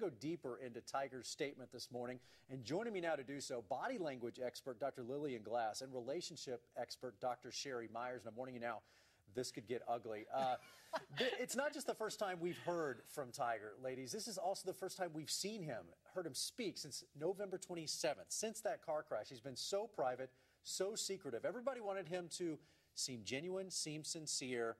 go deeper into Tiger's statement this morning. And joining me now to do so, body language expert Dr. Lillian Glass and relationship expert Dr. Sherry Myers. And I'm warning you now, this could get ugly. It's not just the first time we've heard from Tiger, ladies. This is also the first time we've seen him, heard him speak since November 27th. Since that car crash, he's been so private, so secretive. Everybody wanted him to seem genuine, seem sincere.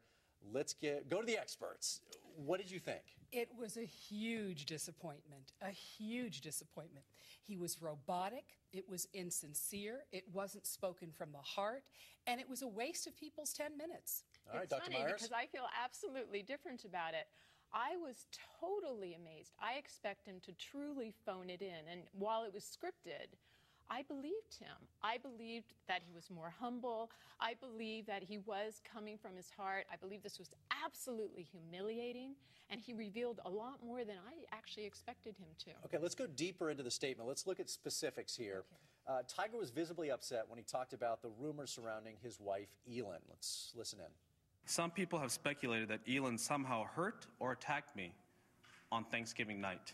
Let's go to the experts. What did you think? It was a huge disappointment, a huge disappointment. He was robotic, it was insincere, it wasn't spoken from the heart, and it was a waste of people's 10 minutes. All right, it's Dr. funny Myers? because I feel absolutely different about it. I was totally amazed. I expect him to truly phone it in, and while it was scripted, I believed him. I believed that he was more humble. I believed that he was coming from his heart. I believe this was absolutely humiliating, and he revealed a lot more than I actually expected him to. Okay, let's go deeper into the statement. Let's look at specifics here. Okay. Tiger was visibly upset when he talked about the rumors surrounding his wife, Elin. Let's listen in. Some people have speculated that Elin somehow hurt or attacked me on Thanksgiving night.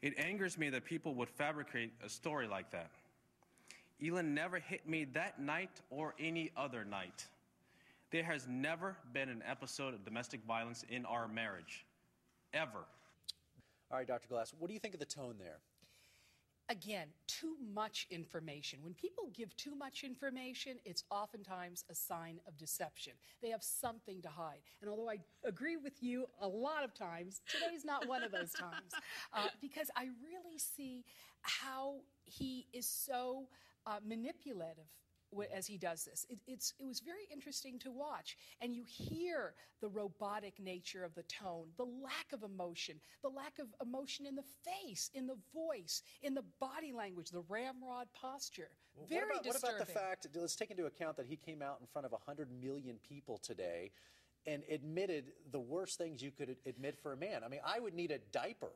It angers me that people would fabricate a story like that. Elin never hit me that night or any other night. There has never been an episode of domestic violence in our marriage, ever. All right, Dr. Glass, what do you think of the tone there? Again, too much information. When people give too much information, it's oftentimes a sign of deception. They have something to hide. And although I agree with you a lot of times, today's not one of those times. Because I really see how he is so manipulative as he does this. It was very interesting to watch. And you hear the robotic nature of the tone, the lack of emotion in the face, in the voice, in the body language, the ramrod posture. Very disturbing. What about the fact, let's take into account that he came out in front of 100 million people today and admitted the worst things you could admit for a man. I mean, I would need a diaper,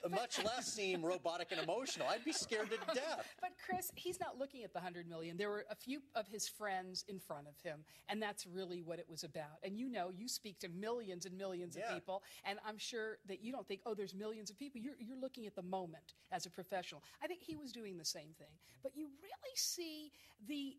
much less seem robotic and emotional. I'd be scared to death. But Chris, he's not looking at the 100 million. There were a few of his friends in front of him, and that's really what it was about. And you know, you speak to millions and millions of people, and I'm sure that you don't think, oh, there's millions of people. You're looking at the moment as a professional. I think he was doing the same thing. But you really see the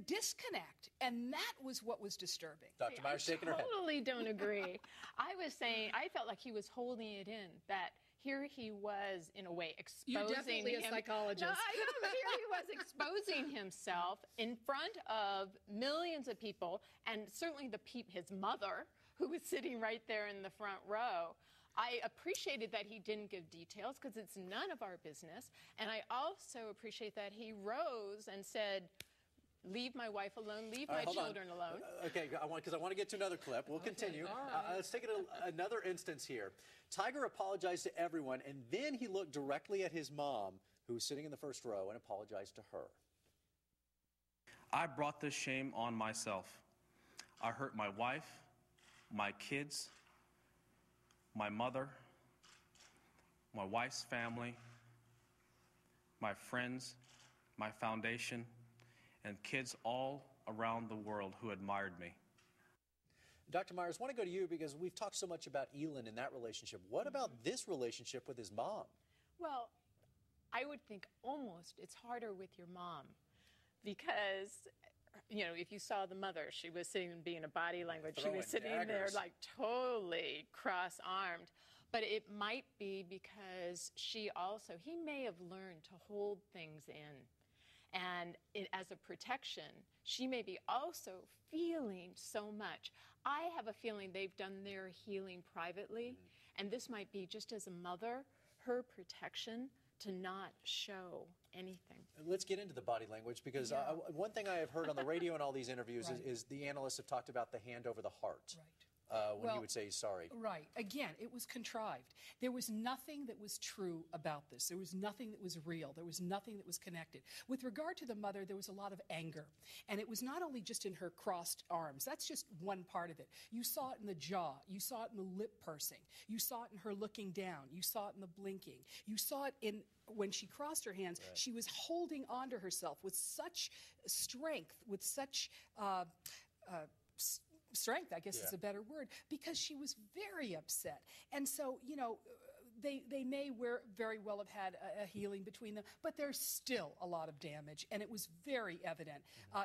disconnect, and that was what was disturbing. Dr. Myers shaking her head. I totally don't agree. I felt like he was holding it in, that here he was, in a way, exposing You're definitely a psychologist. No, I know, but here he was exposing himself in front of millions of people, and certainly his mother, who was sitting right there in the front row. I appreciated that he didn't give details because it's none of our business, and I also appreciate that he rose and said, leave my wife alone, leave my children alone. Okay, because I want to get to another clip. We'll continue. Right. Let's take another instance here. Tiger apologized to everyone, and then he looked directly at his mom, who was sitting in the first row, and apologized to her. I brought this shame on myself. I hurt my wife, my kids, my mother, my wife's family, my friends, my foundation, and kids all around the world who admired me. Dr. Myers, I want to go to you because we've talked so much about Elin in that relationship. What about this relationship with his mom? Well, I would think almost it's harder with your mom because, you know, if you saw the mother, she was sitting being a body language. She was sitting there like totally cross-armed. But it might be because he may have learned to hold things in. And as a protection, she may be also feeling so much. I have a feeling they've done their healing privately, and this might be, just as a mother, her protection to not show anything. Let's get into the body language, because one thing I have heard on the radio and all these interviews is the analysts have talked about the hand over the heart. Right. When he would say he's sorry. Right. Again, it was contrived. There was nothing that was true about this. There was nothing that was real. There was nothing that was connected. With regard to the mother, there was a lot of anger. And it was not only just in her crossed arms. That's just one part of it. You saw it in the jaw. You saw it in the lip pursing. You saw it in her looking down. You saw it in the blinking. You saw it in when she crossed her hands. Right. She was holding on to herself with such strength, with such strength, I guess is a better word, because she was very upset. And so, you know, they may very well have had a healing between them, but there's still a lot of damage, and it was very evident,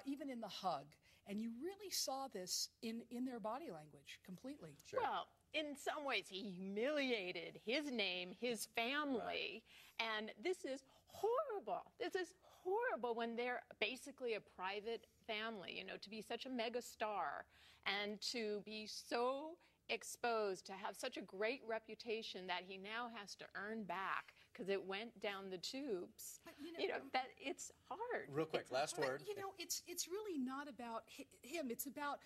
even in the hug. And you really saw this in their body language completely. Sure. Well, in some ways, he humiliated his name, his family, and this is horrible. This is horrible when they're basically a private family, you know, to be such a mega star and to be so exposed, to have such a great reputation that he now has to earn back because it went down the tubes. But, that it's hard. Real quick, last word. It's really not about him. It's about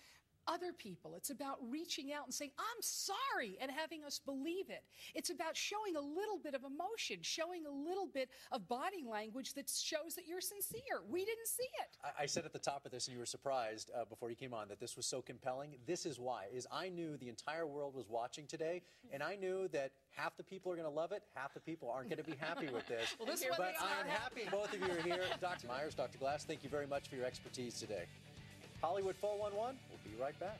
other people. It's about reaching out and saying, I'm sorry, and having us believe it. It's about showing a little bit of emotion, showing a little bit of body language that shows that you're sincere. We didn't see it. I said at the top of this, and you were surprised before you came on, that this was so compelling. This is why, I knew the entire world was watching today, and I knew that half the people are going to love it, half the people aren't going to be happy with this. Well, this but I am happy both of you are here. Dr. Myers, Dr. Glass, thank you very much for your expertise today. Hollywood 411, we'll be right back.